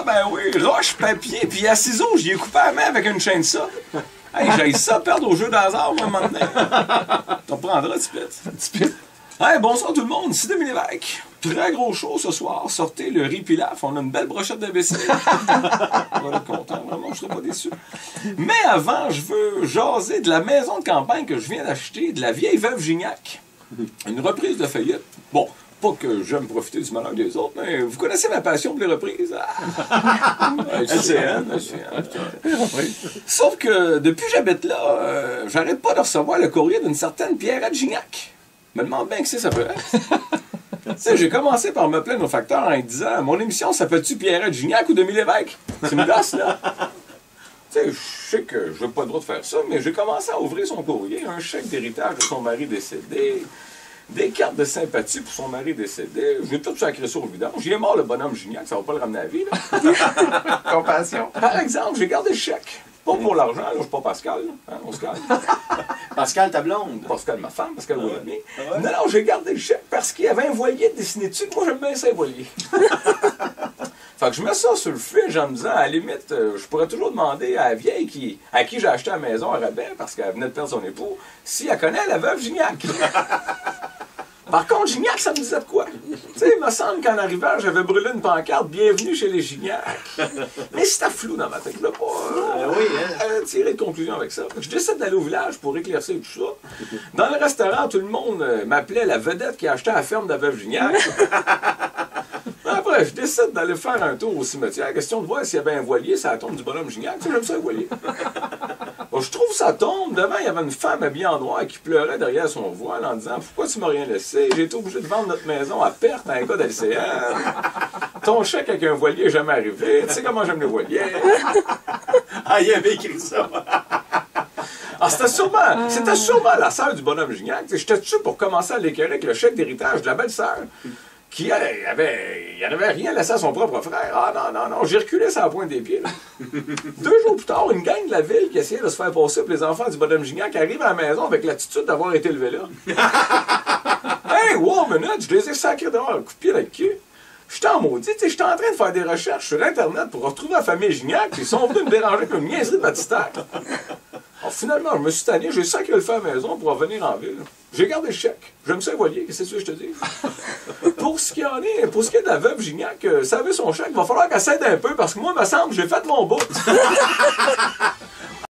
ben oui, roche, papier, puis à ciseaux, j'y ai coupé la main avec une chaîne de ça. Hey, j'ai ça perdre au jeu d'hasard, moi, un moment donné. T'en prendras, Tipette. Hey, bonsoir tout le monde, ici Dominique Lévesque. Très gros show ce soir. Sortez le riz pilaf. On a une belle brochette d'imbéciles. On va être content, vraiment, je serai pas déçu. Mais avant, je veux jaser de la maison de campagne que je viens d'acheter, de la vieille veuve Gignac. Une reprise de feuillette. Bon, pas que j'aime profiter du malheur des autres, mais vous connaissez ma passion pour les reprises. LCN. Sauf que depuis que j'habite là, j'arrête pas de recevoir le courrier d'une certaine Pierrette Gignac. Je me demande bien que ça peut être. J'ai commencé par me plaindre au facteur en disant « Mon émission s'appelle-tu Pierrette Gignac ou Dominique Lévesque? » C'est une gosse, là. Je sais que je n'ai pas le droit de faire ça, mais j'ai commencé à ouvrir son courrier, un chèque d'héritage de son mari décédé, des cartes de sympathie pour son mari décédé. J'ai tout sacré ça au vidange. Il est mort, le bonhomme Gignac, ça va pas le ramener à la vie, là. Compassion. Par exemple, j'ai gardé le chèque. Pas pour l'argent, là, je suis pas Pascal, là. Hein, on se calme. Pascal, ta blonde. Pascal, ma femme, Pascal Willoughby. Non, non, j'ai gardé le chèque parce qu'il y avait un voilier dessiné dessus. Moi, j'aime bien ça, un voilier. Fait que je mets ça sur le fiche en me disant, à la limite, je pourrais toujours demander à la vieille à qui j'ai acheté la maison à rabais, parce qu'elle venait de perdre son époux, si elle connaît la veuve Gignac. Par contre, Gignac, ça me disait de quoi? Tu sais, il me semble qu'en arrivant, j'avais brûlé une pancarte « Bienvenue chez les Gignac ». Mais c'était flou dans ma tête. Je ne voulais pas tirer de conclusion avec ça. Je décide d'aller au village pour éclaircir tout ça. Dans le restaurant, tout le monde m'appelait la vedette qui a acheté la ferme de la veuve Gignac. Après, je décide d'aller faire un tour au cimetière. Question de voir s'il y avait un voilier, ça tombe du bonhomme Gignac. Tu sais, j'aime ça, un voilier. Bon, je trouve ça tombe. Devant, il y avait une femme habillée en noir qui pleurait derrière son voile en disant « Pourquoi tu m'as rien laissé? J'ai été obligé de vendre notre maison à perte à un gars d'LCN. Ton chèque avec un voilier n'est jamais arrivé. Tu sais comment j'aime les voiliers. » Ah, il avait écrit ça. Ah, c'était sûrement la sœur du bonhomme Gignac. J'étais dessus pour commencer à l'écœurer avec le chèque d'héritage de la belle-sœur. Qui, il n'avait rien laissé à son propre frère. Ah non, j'ai reculé sur la pointe des pieds. Là. 2 jours plus tard, une gang de la ville qui essayait de se faire passer pour les enfants du bonhomme Gignac arrive à la maison avec l'attitude d'avoir été élevé là. Hey, wow, minute, je les ai sacrés dehors, un coup de pied dans le cul. J'étais en maudit, j'étais en train de faire des recherches sur Internet pour retrouver la famille Gignac, puis ils sont venus me déranger comme une niaiserie de baptistère. Alors finalement, je me suis tanné, j'ai sacré le fait à la maison pour revenir en ville. J'ai gardé le chèque. J'aime ça, voilier, qu'est-ce que je te dis? Pour ce qui est de la veuve Gignac, savez son chèque, il va falloir qu'elle s'aide un peu, parce que moi, il me semble, j'ai fait mon bout.